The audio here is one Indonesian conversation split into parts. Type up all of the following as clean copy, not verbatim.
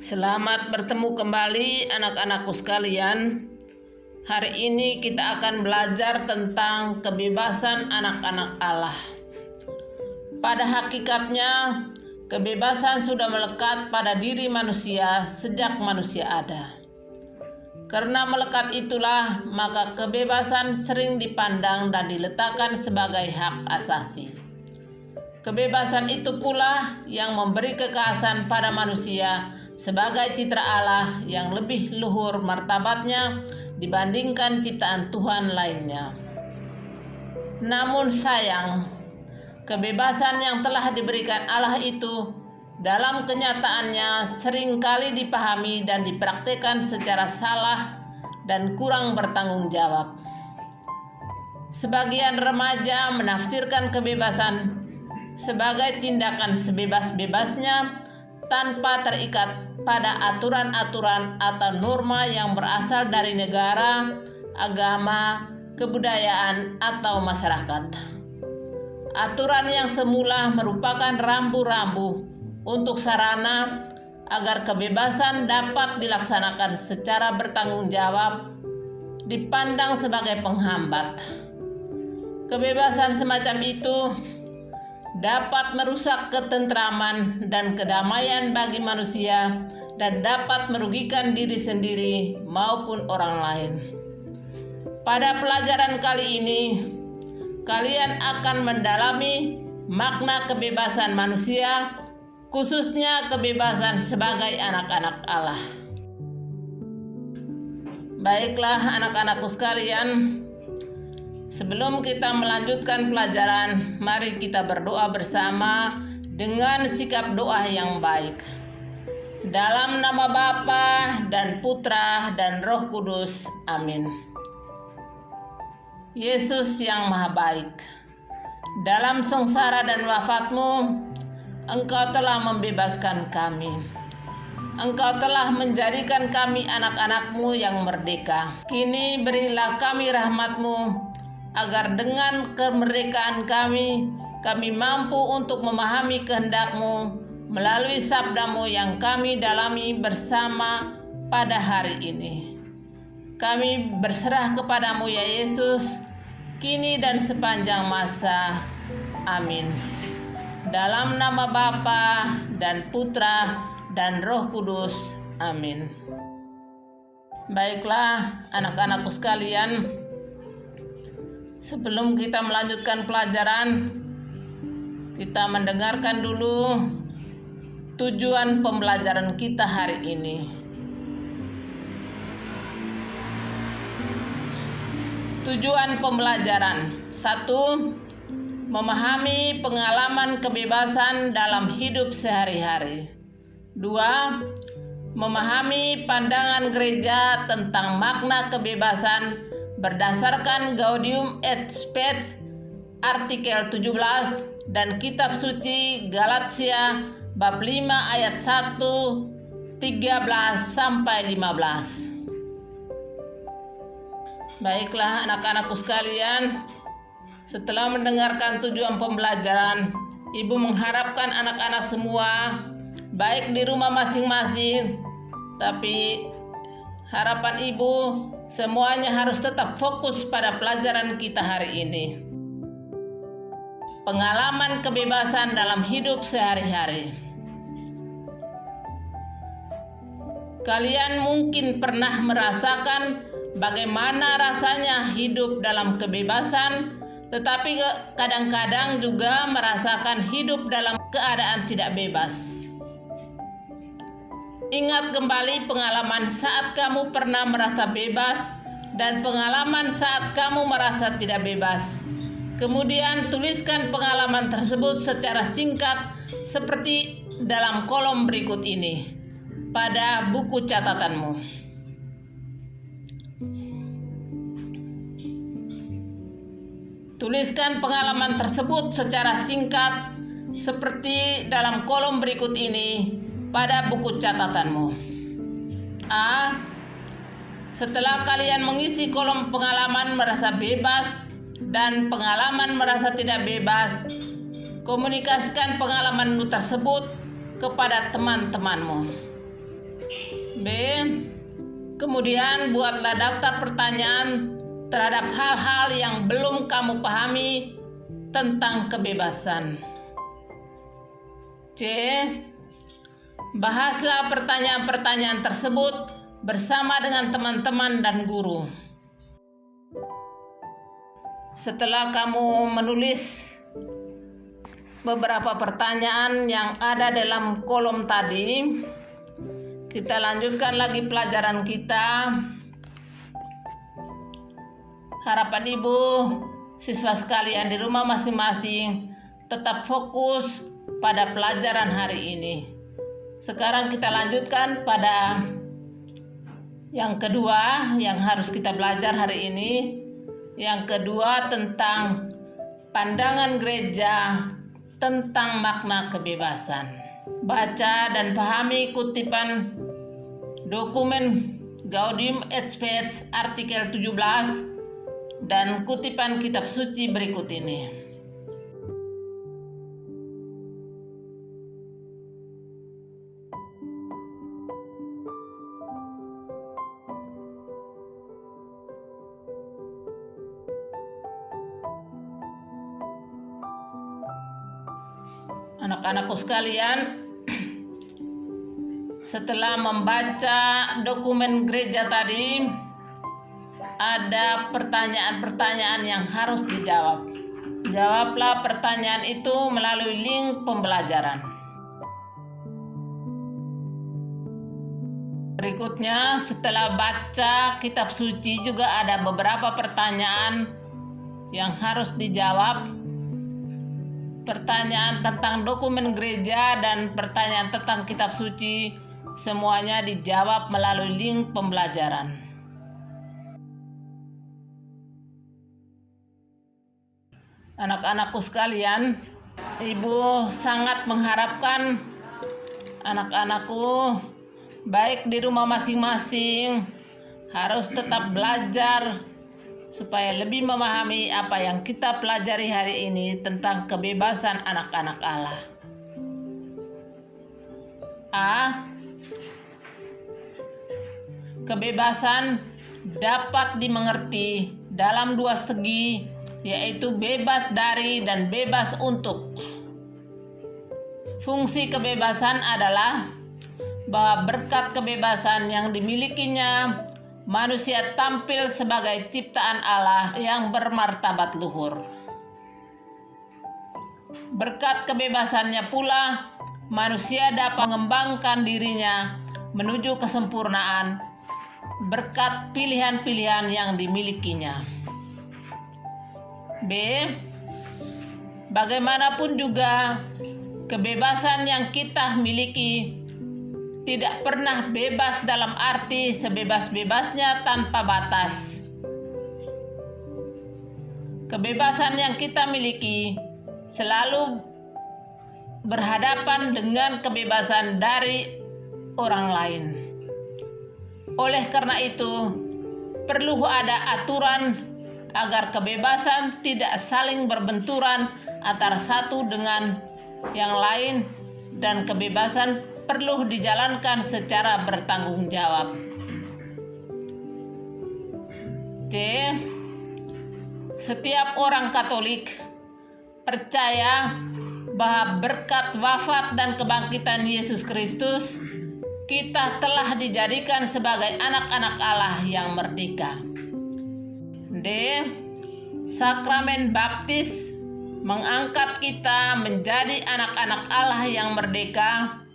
Selamat bertemu kembali anak-anakku sekalian. Hari ini kita akan belajar tentang kebebasan anak-anak Allah. Pada hakikatnya, kebebasan sudah melekat pada diri manusia sejak manusia ada. Karena melekat itulah, maka kebebasan sering dipandang dan diletakkan sebagai hak asasi. Kebebasan itu pula yang memberi kekhasan pada manusia sebagai citra Allah yang lebih luhur martabatnya dibandingkan ciptaan Tuhan lainnya. Namun sayang, kebebasan yang telah diberikan Allah itu dalam kenyataannya seringkali dipahami dan dipraktikkan secara salah dan kurang bertanggung jawab. Sebagian remaja menafsirkan kebebasan sebagai tindakan sebebas-bebasnya tanpa terikat pada aturan-aturan atau norma yang berasal dari negara, agama, kebudayaan, atau masyarakat. Aturan yang semula merupakan rambu-rambu untuk sarana agar kebebasan dapat dilaksanakan secara bertanggung jawab dipandang sebagai penghambat. Kebebasan semacam itu dapat merusak ketentraman dan kedamaian bagi manusia dan dapat merugikan diri sendiri maupun orang lain. Pada pelajaran kali ini, kalian akan mendalami makna kebebasan manusia, khususnya kebebasan sebagai anak-anak Allah. Baiklah anak-anakku sekalian, sebelum kita melanjutkan pelajaran, mari kita berdoa bersama dengan sikap doa yang baik. Dalam nama Bapa dan Putra dan Roh Kudus. Amin. Yesus yang Maha Baik, dalam sengsara dan wafat-Mu, Engkau telah membebaskan kami. Engkau telah menjadikan kami anak-anak-Mu yang merdeka. Kini berilah kami rahmat-Mu, agar dengan kemerdekaan kami mampu untuk memahami kehendak-Mu melalui sabda-Mu yang kami dalami bersama pada hari ini. Kami berserah kepadamu ya Yesus, kini dan sepanjang masa. Amin. Dalam nama Bapa dan Putra dan Roh Kudus. Amin. Baiklah anak-anakku sekalian, sebelum kita melanjutkan pelajaran, kita mendengarkan dulu tujuan pembelajaran kita hari ini. Tujuan pembelajaran: 1. Memahami pengalaman kebebasan dalam hidup sehari-hari. 2. Memahami pandangan gereja tentang makna kebebasan berdasarkan Gaudium et Spes artikel 17 dan kitab suci Galatia bab 5 ayat 1, 13 sampai 15. Baiklah anak-anakku sekalian, setelah mendengarkan tujuan pembelajaran, Ibu mengharapkan anak-anak semua baik di rumah masing-masing, tapi harapan Ibu semuanya harus tetap fokus pada pelajaran kita hari ini. Pengalaman kebebasan dalam hidup sehari-hari. Kalian mungkin pernah merasakan bagaimana rasanya hidup dalam kebebasan, tetapi kadang-kadang juga merasakan hidup dalam keadaan tidak bebas. Ingat kembali pengalaman saat kamu pernah merasa bebas dan pengalaman saat kamu merasa tidak bebas. Kemudian tuliskan pengalaman tersebut secara singkat seperti dalam kolom berikut ini pada buku catatanmu. Tuliskan pengalaman tersebut secara singkat seperti dalam kolom berikut ini pada buku catatanmu. A. Setelah kalian mengisi kolom pengalaman merasa bebas dan pengalaman merasa tidak bebas, komunikasikan pengalamanmu tersebut kepada teman-temanmu. B. Kemudian buatlah daftar pertanyaan terhadap hal-hal yang belum kamu pahami tentang kebebasan. C. Bahaslah pertanyaan-pertanyaan tersebut bersama dengan teman-teman dan guru. Setelah kamu menulis beberapa pertanyaan yang ada dalam kolom tadi, kita lanjutkan lagi pelajaran kita. Harapan Ibu, siswa sekalian di rumah masing-masing tetap fokus pada pelajaran hari ini. Sekarang kita lanjutkan pada yang kedua yang harus kita belajar hari ini. Yang kedua tentang pandangan gereja tentang makna kebebasan. Baca dan pahami kutipan dokumen Gaudium et Spes artikel 17 dan kutipan kitab suci berikut ini. Anak-anakku sekalian, setelah membaca dokumen gereja tadi, ada pertanyaan-pertanyaan yang harus dijawab. Jawablah pertanyaan itu melalui link pembelajaran. Berikutnya, setelah baca kitab suci juga ada beberapa pertanyaan yang harus dijawab. Pertanyaan tentang dokumen gereja dan pertanyaan tentang kitab suci semuanya dijawab melalui link pembelajaran. Anak-anakku sekalian, Ibu sangat mengharapkan anak-anakku baik di rumah masing-masing harus tetap belajar supaya lebih memahami apa yang kita pelajari hari ini tentang kebebasan anak-anak Allah. A. Kebebasan dapat dimengerti dalam dua segi, yaitu bebas dari dan bebas untuk. Fungsi kebebasan adalah bahwa berkat kebebasan yang dimilikinya, manusia tampil sebagai ciptaan Allah yang bermartabat luhur. Berkat kebebasannya pula, manusia dapat mengembangkan dirinya menuju kesempurnaan berkat pilihan-pilihan yang dimilikinya. B. Bagaimanapun juga, kebebasan yang kita miliki tidak pernah bebas dalam arti sebebas-bebasnya tanpa batas. Kebebasan yang kita miliki selalu berhadapan dengan kebebasan dari orang lain. Oleh karena itu, perlu ada aturan agar kebebasan tidak saling berbenturan antara satu dengan yang lain dan kebebasan perlu dijalankan secara bertanggung jawab. C. Setiap orang Katolik percaya bahwa berkat wafat dan kebangkitan Yesus Kristus, kita telah dijadikan sebagai anak-anak Allah yang merdeka. D. Sakramen baptis mengangkat kita menjadi anak-anak Allah yang merdeka,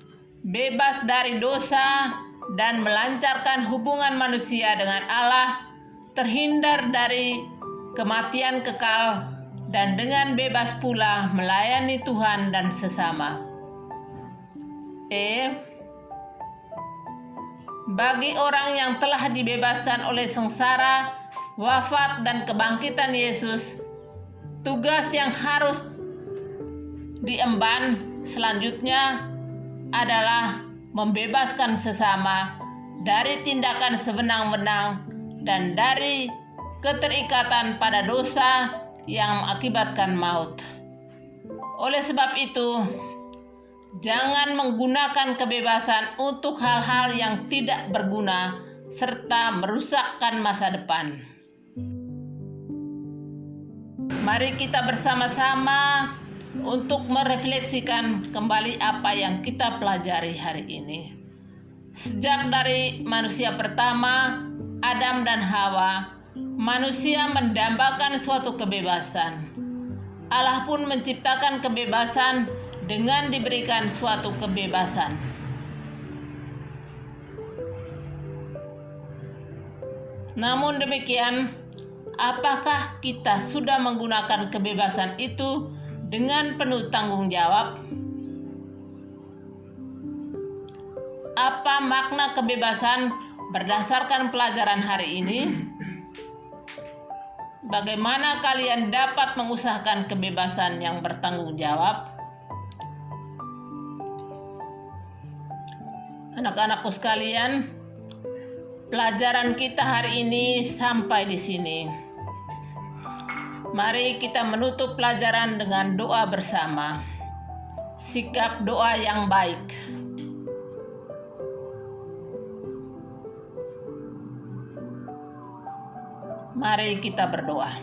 bebas dari dosa dan melancarkan hubungan manusia dengan Allah, terhindar dari kematian kekal, dan dengan bebas pula melayani Tuhan dan sesama. E. Bagi orang yang telah dibebaskan oleh sengsara, wafat, dan kebangkitan Yesus, tugas yang harus diemban selanjutnya adalah membebaskan sesama dari tindakan sewenang-wenang dan dari keterikatan pada dosa yang mengakibatkan maut. Oleh sebab itu, Jangan menggunakan kebebasan untuk hal-hal yang tidak berguna serta merusakkan masa depan. Mari kita bersama-sama untuk merefleksikan kembali apa yang kita pelajari hari ini. Sejak dari manusia pertama, Adam dan Hawa, manusia mendambakan suatu kebebasan. Allah pun menciptakan kebebasan dengan diberikan suatu kebebasan. Namun demikian, apakah kita sudah menggunakan kebebasan itu dengan penuh tanggung jawab? Apa makna kebebasan berdasarkan pelajaran hari ini? Bagaimana kalian dapat mengusahakan kebebasan yang bertanggung jawab? Anak-anakku sekalian, pelajaran kita hari ini sampai di sini. Mari kita menutup pelajaran dengan doa bersama. Sikap doa yang baik. Mari kita berdoa.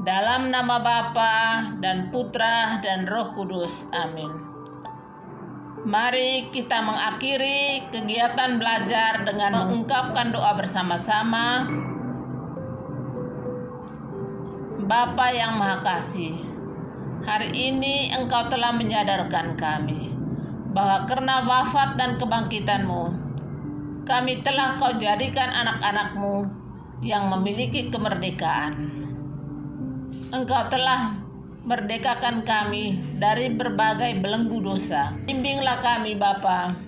Dalam nama Bapa dan Putra dan Roh Kudus. Amin. Mari kita mengakhiri kegiatan belajar dengan mengungkapkan doa bersama-sama. Bapa yang Maha Kasih, hari ini Engkau telah menyadarkan kami bahwa karena wafat dan kebangkitan-Mu, kami telah Kau jadikan anak-anak-Mu yang memiliki kemerdekaan. Engkau telah merdekakan kami dari berbagai belenggu dosa. Bimbinglah kami Bapa,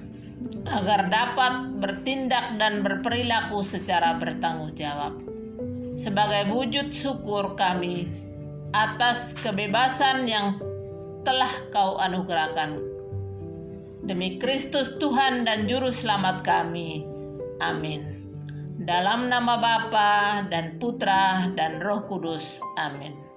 agar dapat bertindak dan berperilaku secara bertanggung jawab. Sebagai wujud syukur kami atas kebebasan yang telah Kau anugerahkan. Demi Kristus Tuhan dan Juru Selamat kami. Amin. Dalam nama Bapa dan Putra dan Roh Kudus. Amin.